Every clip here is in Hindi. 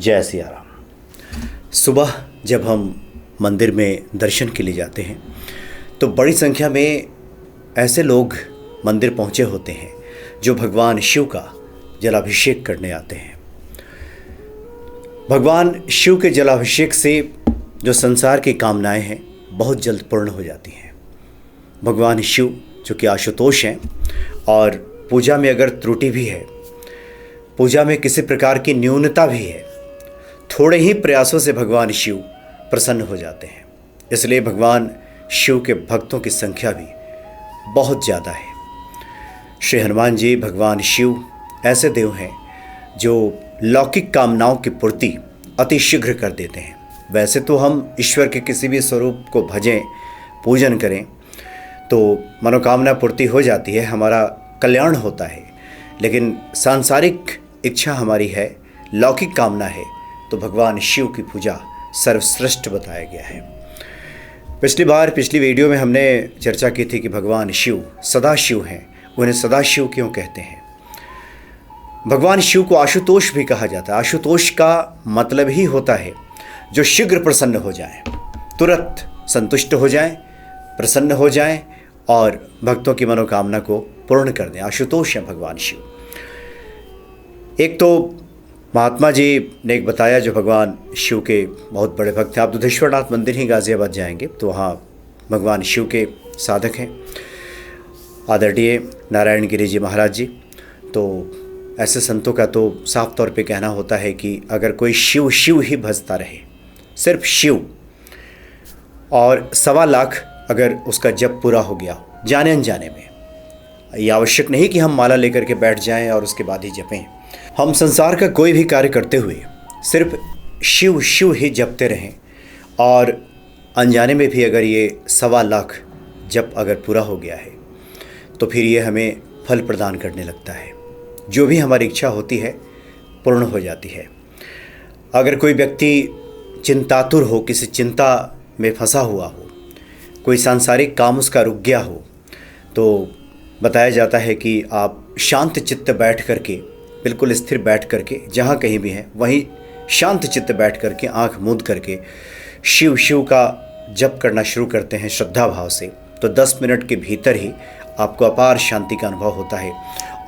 जय सिया राम। सुबह जब हम मंदिर में दर्शन के लिए जाते हैं तो बड़ी संख्या में ऐसे लोग मंदिर पहुंचे होते हैं जो भगवान शिव का जलाभिषेक करने आते हैं। भगवान शिव के जलाभिषेक से जो संसार की कामनाएं हैं बहुत जल्द पूर्ण हो जाती हैं। भगवान शिव जो कि आशुतोष हैं और पूजा में अगर त्रुटि भी है, पूजा में किसी प्रकार की न्यूनता भी है, थोड़े ही प्रयासों से भगवान शिव प्रसन्न हो जाते हैं। इसलिए भगवान शिव के भक्तों की संख्या भी बहुत ज़्यादा है। श्री हनुमान जी भगवान शिव ऐसे देव हैं जो लौकिक कामनाओं की पूर्ति अति शीघ्र कर देते हैं। वैसे तो हम ईश्वर के किसी भी स्वरूप को भजें, पूजन करें तो मनोकामना पूर्ति हो जाती है, हमारा कल्याण होता है। लेकिन सांसारिक इच्छा हमारी है, लौकिक कामना है, तो भगवान शिव की पूजा सर्वश्रेष्ठ बताया गया है। पिछली वीडियो में हमने चर्चा की थी कि भगवान शिव सदाशिव हैं। उन्हें सदाशिव क्यों कहते हैं? भगवान शिव को आशुतोष भी कहा जाता है। आशुतोष का मतलब ही होता है जो शीघ्र प्रसन्न हो जाए, तुरंत संतुष्ट हो जाए, प्रसन्न हो जाए और भक्तों की मनोकामना को पूर्ण कर दें। आशुतोष हैं भगवान शिव। एक तो महात्मा जी ने एक बताया जो भगवान शिव के बहुत बड़े भक्त हैं। आप दुधेश्वरनाथ मंदिर ही गाज़ियाबाद जाएंगे तो वहाँ भगवान शिव के साधक हैं आदरणीय नारायण गिरि जी महाराज जी। तो ऐसे संतों का तो साफ तौर पे कहना होता है कि अगर कोई शिव शिव ही भजता रहे, सिर्फ शिव, और 1.25 लाख अगर उसका जप पूरा हो गया जाने अनजाने में, ये आवश्यक नहीं कि हम माला लेकर के बैठ जाएं और उसके बाद ही जपें। हम संसार का कोई भी कार्य करते हुए सिर्फ शिव शिव ही जपते रहें और अनजाने में भी अगर ये 1.25 लाख जप अगर पूरा हो गया है तो फिर ये हमें फल प्रदान करने लगता है। जो भी हमारी इच्छा होती है पूर्ण हो जाती है। अगर कोई व्यक्ति चिंतातुर हो, किसी चिंता में फंसा हुआ हो, कोई सांसारिक काम उसका रुक गया हो, तो बताया जाता है कि आप शांत चित्त बैठ करके, बिल्कुल स्थिर बैठ करके, जहाँ कहीं भी हैं वहीं शांत चित्त बैठ करके, आंख मूंद करके शिव शिव का जप करना शुरू करते हैं श्रद्धा भाव से, तो 10 मिनट के भीतर ही आपको अपार शांति का अनुभव होता है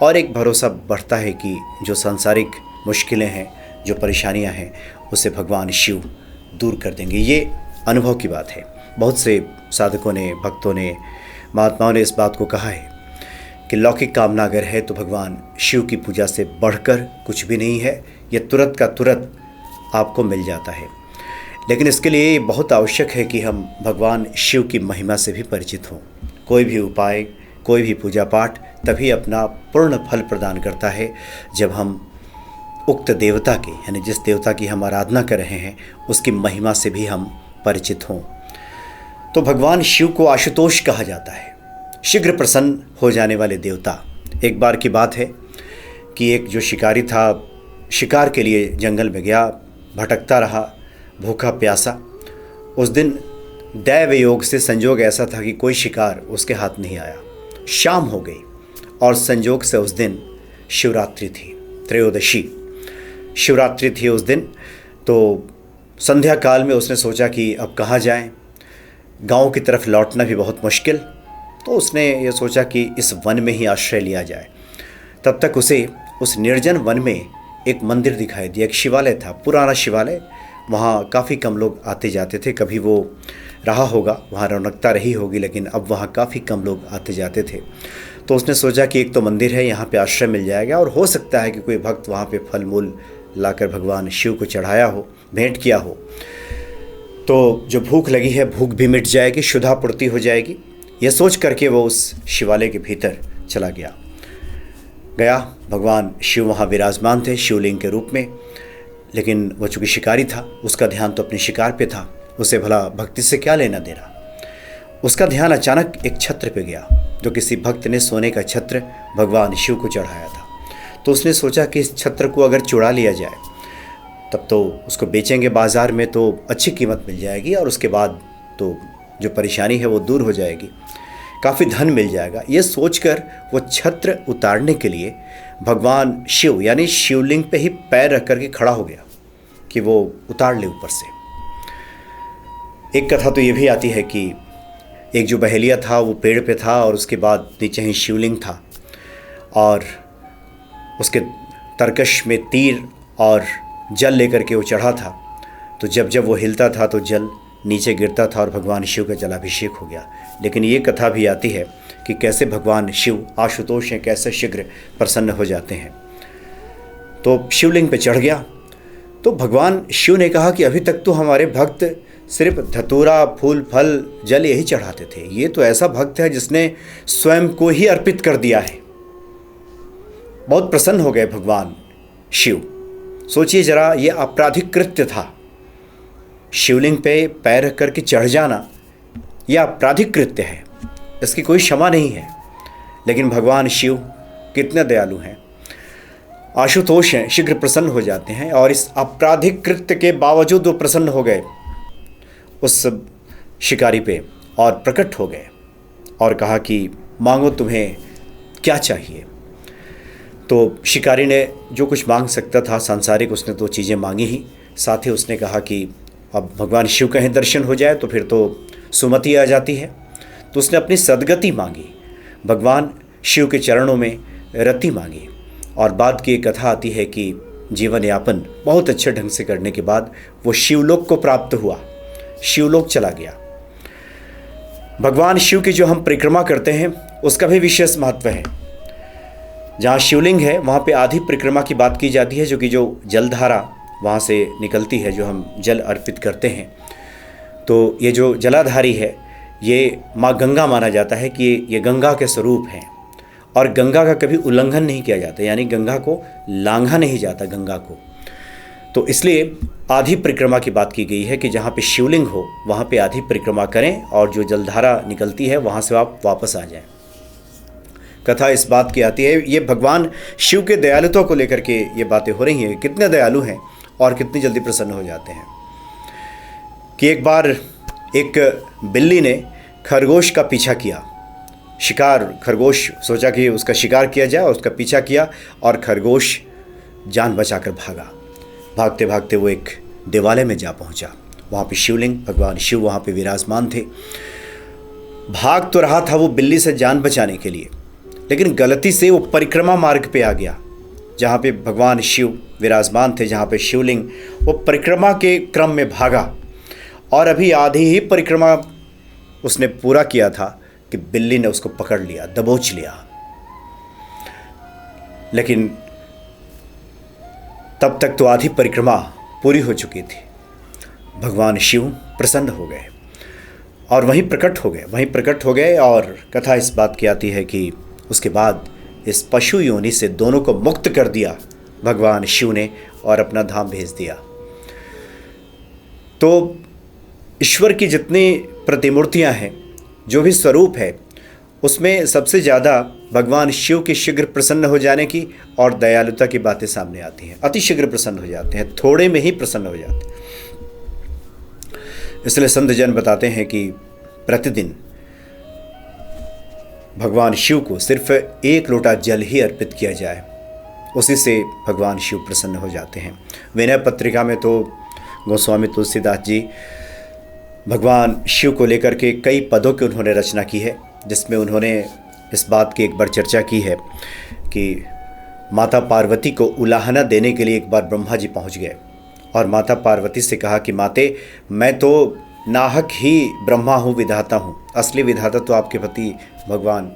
और एक भरोसा बढ़ता है कि जो सांसारिक मुश्किलें हैं, जो परेशानियां हैं, उसे भगवान शिव दूर कर देंगे। ये अनुभव की बात है। बहुत से साधकों ने, भक्तों ने, महात्माओं ने इस बात को कहा है कि लौकिक कामना अगर है तो भगवान शिव की पूजा से बढ़कर कुछ भी नहीं है। ये तुरंत का तुरंत आपको मिल जाता है। लेकिन इसके लिए बहुत आवश्यक है कि हम भगवान शिव की महिमा से भी परिचित हों। कोई भी उपाय, कोई भी पूजा पाठ तभी अपना पूर्ण फल प्रदान करता है जब हम उक्त देवता के, यानी जिस देवता की हम आराधना कर रहे हैं, उसकी महिमा से भी हम परिचित हों। तो भगवान शिव को आशुतोष कहा जाता है, शीघ्र प्रसन्न हो जाने वाले देवता। एक बार की बात है कि एक जो शिकारी था, शिकार के लिए जंगल में गया, भटकता रहा, भूखा प्यासा। उस दिन दैव योग से संजोग ऐसा था कि कोई शिकार उसके हाथ नहीं आया। शाम हो गई और संजोग से उस दिन शिवरात्रि थी, त्रयोदशी शिवरात्रि थी उस दिन। तो संध्या काल में उसने सोचा कि अब कहाँ जाएं, गांव की तरफ लौटना भी बहुत मुश्किल। तो उसने ये सोचा कि इस वन में ही आश्रय लिया जाए। तब तक उसे उस निर्जन वन में एक मंदिर दिखाई दिया। एक शिवालय था, पुराना शिवालय। वहाँ काफ़ी कम लोग आते जाते थे। कभी वो रहा होगा, वहाँ रौनकता रही होगी, लेकिन अब वहाँ काफ़ी कम लोग आते जाते थे। तो उसने सोचा कि एक तो मंदिर है, यहाँ पे आश्रय मिल जाएगा और हो सकता है कि कोई भक्त वहाँ पे फल मूल लाकर भगवान शिव को चढ़ाया हो, भेंट किया हो, तो जो भूख लगी है भूख भी मिट जाएगी, क्षुधा पूर्ति हो जाएगी। यह सोच करके वो उस शिवालय के भीतर चला गया। भगवान शिव वहाँ विराजमान थे शिवलिंग के रूप में। लेकिन वो चूँकि शिकारी था, उसका ध्यान तो अपने शिकार पे था, उसे भला भक्ति से क्या लेना देना। उसका ध्यान अचानक एक छत्र पे गया जो किसी भक्त ने सोने का छत्र भगवान शिव को चढ़ाया था। तो उसने सोचा कि इस छत्र को अगर चुरा लिया जाए तब तो उसको बेचेंगे बाज़ार में तो अच्छी कीमत मिल जाएगी और उसके बाद तो जो परेशानी है वो दूर हो जाएगी, काफ़ी धन मिल जाएगा। ये सोचकर वो छत्र उतारने के लिए भगवान शिव यानी शिवलिंग पे ही पैर रख करके खड़ा हो गया कि वो उतार ले ऊपर से। एक कथा तो ये भी आती है कि एक जो बहेलिया था वो पेड़ पे था और उसके बाद नीचे ही शिवलिंग था और उसके तरकश में तीर और जल लेकर के वो चढ़ा था। तो जब जब वो हिलता था तो जल नीचे गिरता था और भगवान शिव का जलाभिषेक हो गया। लेकिन ये कथा भी आती है कि कैसे भगवान शिव आशुतोष हैं, कैसे शीघ्र प्रसन्न हो जाते हैं। तो शिवलिंग पे चढ़ गया तो भगवान शिव ने कहा कि अभी तक तो हमारे भक्त सिर्फ धतूरा, फूल, फल, जल यही चढ़ाते थे, ये तो ऐसा भक्त है जिसने स्वयं को ही अर्पित कर दिया है। बहुत प्रसन्न हो गए भगवान शिव। सोचिए जरा, ये आपराधिक कृत्य था। शिवलिंग पे पैर रख करके चढ़ जाना यह आपराधिक कृत्य है, इसकी कोई क्षमा नहीं है। लेकिन भगवान शिव कितने दयालु हैं, आशुतोष हैं, शीघ्र प्रसन्न हो जाते हैं। और इस आपराधिक कृत्य के बावजूद वो प्रसन्न हो गए उस शिकारी पे और प्रकट हो गए और कहा कि मांगो तुम्हें क्या चाहिए। तो शिकारी ने जो कुछ मांग सकता था सांसारिक, उसने तो चीज़ें मांगी ही। साथ ही उसने कहा कि अब भगवान शिव कहीं दर्शन हो जाए तो फिर तो सुमति आ जाती है। तो उसने अपनी सद्गति मांगी, भगवान शिव के चरणों में रति मांगी। और बाद की एक कथा आती है कि जीवन यापन बहुत अच्छे ढंग से करने के बाद वो शिवलोक को प्राप्त हुआ, शिवलोक चला गया। भगवान शिव की जो हम परिक्रमा करते हैं उसका भी विशेष महत्व है। जहाँ शिवलिंग है वहाँ पे आधी परिक्रमा की बात की जाती है, जो कि जो जलधारा वहाँ से निकलती है, जो हम जल अर्पित करते हैं। तो ये जो जलाधारी है ये माँ गंगा माना जाता है कि ये गंगा के स्वरूप हैं और गंगा का कभी उल्लंघन नहीं किया जाता, यानी गंगा को लांघा नहीं जाता गंगा को। तो इसलिए आधी परिक्रमा की बात की गई है कि जहाँ पे शिवलिंग हो वहाँ पे आधी परिक्रमा करें और जो जलधारा निकलती है वहाँ से आप वापस आ जाएं। कथा इस बात की आती है, ये भगवान शिव के दयालुता को लेकर के ये बातें हो रही हैं, कितने दयालु हैं और कितनी जल्दी प्रसन्न हो जाते हैं। कि एक बार एक बिल्ली ने खरगोश का पीछा किया, शिकार, खरगोश सोचा कि उसका शिकार किया जाए, उसका पीछा किया और खरगोश जान बचाकर भागा। भागते भागते वो एक देवालय में जा पहुंचा। वहाँ पे शिवलिंग, भगवान शिव वहाँ पे विराजमान थे। भाग तो रहा था वो बिल्ली से जान बचाने के लिए, लेकिन गलती से वो परिक्रमा मार्ग पे आ गया जहाँ पे भगवान शिव विराजमान थे, जहाँ पे शिवलिंग। वो परिक्रमा के क्रम में भागा और अभी आधी ही परिक्रमा उसने पूरा किया था कि बिल्ली ने उसको पकड़ लिया, दबोच लिया। लेकिन तब तक तो आधी परिक्रमा पूरी हो चुकी थी। भगवान शिव प्रसन्न हो गए और वहीं प्रकट हो गए। और कथा इस बात की आती है कि उसके बाद इस पशु योनि से दोनों को मुक्त कर दिया भगवान शिव ने और अपना धाम भेज दिया। तो ईश्वर की जितनी प्रतिमूर्तियां हैं, जो भी स्वरूप है, उसमें सबसे ज़्यादा भगवान शिव के शीघ्र प्रसन्न हो जाने की और दयालुता की बातें सामने आती हैं। अति शीघ्र प्रसन्न हो जाते हैं, थोड़े में ही प्रसन्न हो जाते हैं। इसलिए संत जन बताते हैं कि प्रतिदिन भगवान शिव को सिर्फ एक लोटा जल ही अर्पित किया जाए, उसी से भगवान शिव प्रसन्न हो जाते हैं। विनय पत्रिका में तो गोस्वामी तुलसीदास जी भगवान शिव को लेकर के कई पदों की उन्होंने रचना की है, जिसमें उन्होंने इस बात की एक बार चर्चा की है कि माता पार्वती को उलाहना देने के लिए एक बार ब्रह्मा जी पहुंच गए और माता पार्वती से कहा कि माते, मैं तो नाहक ही ब्रह्मा हूँ, विधाता हूँ, असली विधाता तो आपके पति भगवान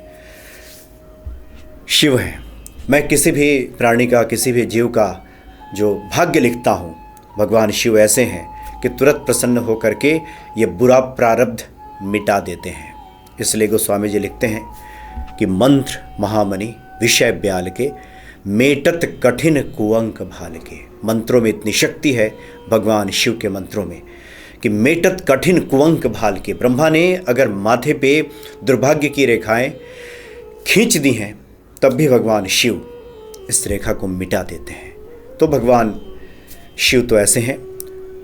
शिव हैं। मैं किसी भी प्राणी का, किसी भी जीव का जो भाग्य लिखता हूँ, भगवान शिव ऐसे हैं कि तुरंत प्रसन्न होकर के ये बुरा प्रारब्ध मिटा देते हैं। इसलिए गोस्वामी जी लिखते हैं कि मंत्र महामणि विषय ब्याल के, मेटत कठिन कुअंक भाल के। मंत्रों में इतनी शक्ति है भगवान शिव के मंत्रों में कि मेटत कठिन कुअंक भाल के। ब्रह्मा ने अगर माथे पे दुर्भाग्य की रेखाएं खींच दी हैं, तब भी भगवान शिव इस रेखा को मिटा देते हैं। तो भगवान शिव तो ऐसे हैं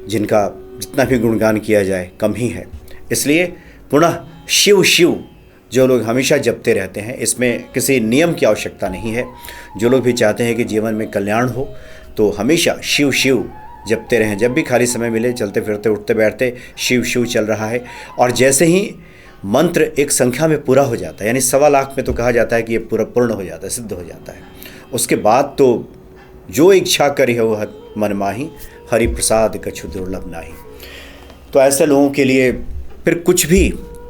जिनका जितना भी गुणगान किया जाए कम ही है। इसलिए पुनः शिव शिव जो लोग हमेशा जपते रहते हैं, इसमें किसी नियम की आवश्यकता नहीं है। जो लोग भी चाहते हैं कि जीवन में कल्याण हो, तो हमेशा शिव शिव जपते रहें। जब भी खाली समय मिले, चलते फिरते उठते बैठते शिव शिव चल रहा है। और जैसे ही मंत्र एक संख्या में पूरा हो जाता है, यानी 1.25 लाख में तो कहा जाता है कि ये पूरा पूर्ण हो जाता है, सिद्ध हो जाता है, उसके बाद तो जो इच्छा करी हो मन माही, हरि प्रसाद कछु दुर्लभ नाही। तो ऐसे लोगों के लिए फिर कुछ भी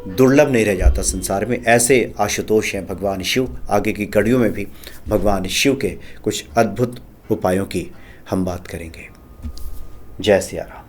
दुर्लभ नहीं रह जाता संसार में। ऐसे आशुतोष हैं भगवान शिव। आगे की कड़ियों में भी भगवान शिव के कुछ अद्भुत उपायों की हम बात करेंगे। जय सिया राम।